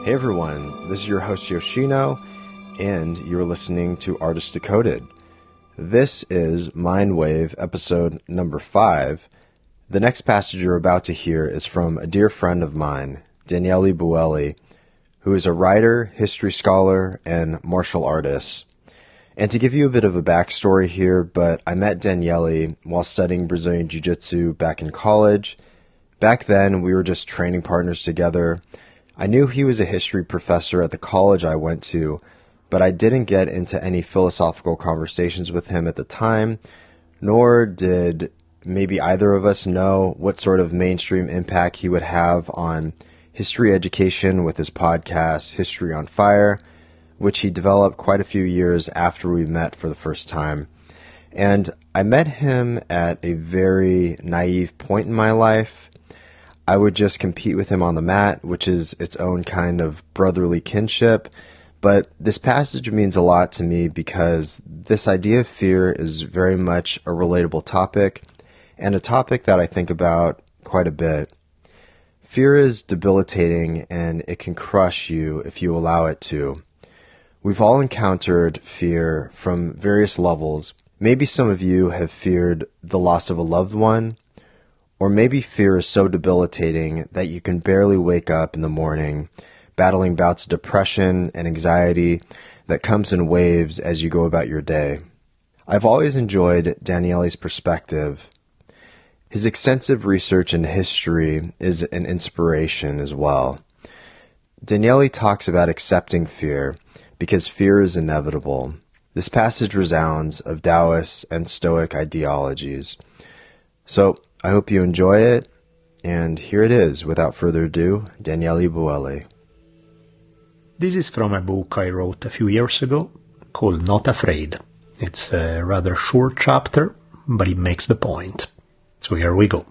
Hey everyone, this is your host Yoshino, and you're listening to Artist Decoded. This is Mindwave, episode number 5. The next passage you're about to hear is from a dear friend of mine, Daniele Bolelli, who is a writer, history scholar, and martial artist. And to give you a bit of a backstory here, but I met Daniele while studying Brazilian Jiu-Jitsu back in college. Back then, we were just training partners together. I knew he was a history professor at the college I went to, but I didn't get into any philosophical conversations with him at the time, nor did maybe either of us know what sort of mainstream impact he would have on history education with his podcast, History on Fire, which he developed quite a few years after we met for the first time. And I met him at a very naive point in my life. I would just compete with him on the mat, which is its own kind of brotherly kinship. But this passage means a lot to me because this idea of fear is very much a relatable topic, and a topic that I think about quite a bit. Fear is debilitating, and it can crush you if you allow it to. We've all encountered fear from various levels. Maybe some of you have feared the loss of a loved one, or maybe fear is so debilitating that you can barely wake up in the morning, battling bouts of depression and anxiety that comes in waves as you go about your day. I've always enjoyed Daniele's perspective. His extensive research in history is an inspiration as well. Daniele talks about accepting fear, because fear is inevitable. This passage resounds of Taoist and Stoic ideologies. So, I hope you enjoy it, and here it is, without further ado, Daniele Bolelli. This is from a book I wrote a few years ago, called Not Afraid. It's a rather short chapter, but it makes the point. So here we go.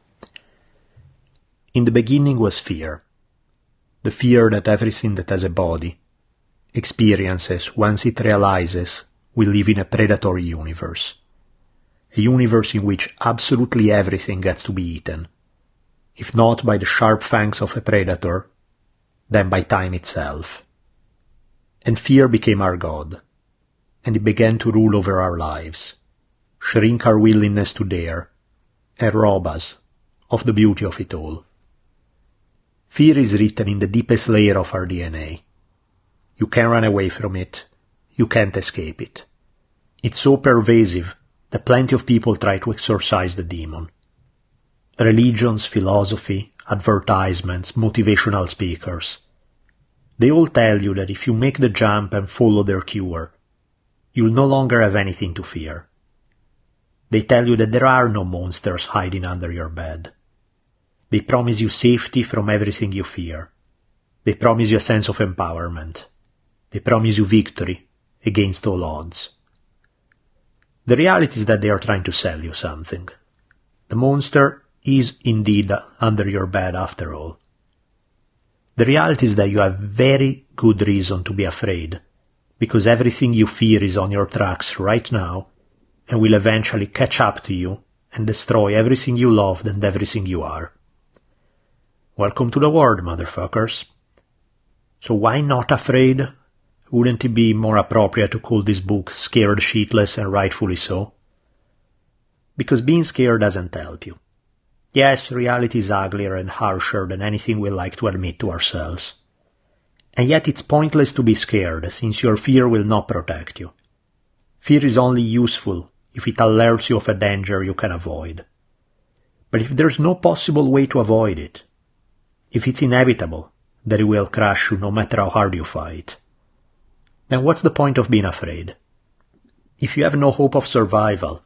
In the beginning was fear. The fear that everything that has a body experiences once it realizes we live in a predatory universe. A universe in which absolutely everything gets to be eaten, if not by the sharp fangs of a predator, then by time itself. And fear became our god, and it began to rule over our lives, shrink our willingness to dare, and rob us of the beauty of it all. Fear is written in the deepest layer of our DNA. You can't run away from it. You can't escape it. It's so pervasive that plenty of people try to exorcise the demon. Religions, philosophy, advertisements, motivational speakers. They all tell you that if you make the jump and follow their cure, you'll no longer have anything to fear. They tell you that there are no monsters hiding under your bed. They promise you safety from everything you fear. They promise you a sense of empowerment. They promise you victory against all odds. The reality is that they are trying to sell you something. The monster is indeed under your bed after all. The reality is that you have very good reason to be afraid, because everything you fear is on your tracks right now and will eventually catch up to you and destroy everything you loved and everything you are. Welcome to the world, motherfuckers. So why not afraid? Wouldn't it be more appropriate to call this book Scared Shitless, and rightfully so? Because being scared doesn't help you. Yes, reality is uglier and harsher than anything we like to admit to ourselves. And yet it's pointless to be scared, since your fear will not protect you. Fear is only useful if it alerts you of a danger you can avoid. But if there's no possible way to avoid it, if it's inevitable that it will crush you no matter how hard you fight, then what's the point of being afraid? If you have no hope of survival,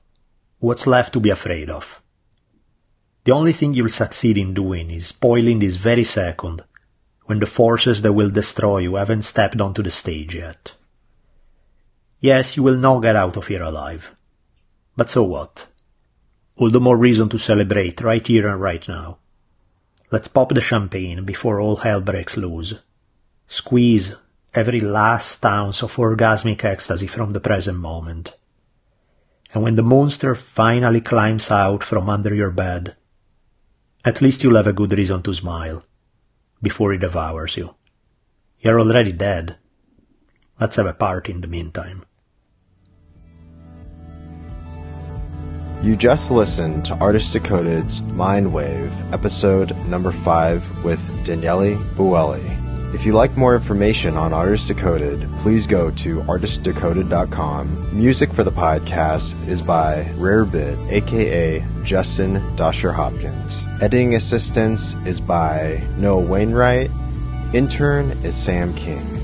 what's left to be afraid of? The only thing you'll succeed in doing is spoiling this very second, when the forces that will destroy you haven't stepped onto the stage yet. Yes, you will not get out of here alive. But so what? All the more reason to celebrate right here and right now. Let's pop the champagne before all hell breaks loose. Squeeze every last ounce of orgasmic ecstasy from the present moment. And when the monster finally climbs out from under your bed, at least you'll have a good reason to smile before it devours you. You're already dead. Let's have a party in the meantime. You just listened to Artist Decoded's Mind Wave, episode number 5 with Daniele Bolelli. If you'd like more information on Artist Decoded, please go to artistdecoded.com. Music for the podcast is by Rarebit, aka Justin Dosher Hopkins. Editing assistance is by Noah Wainwright. Intern is Sam King.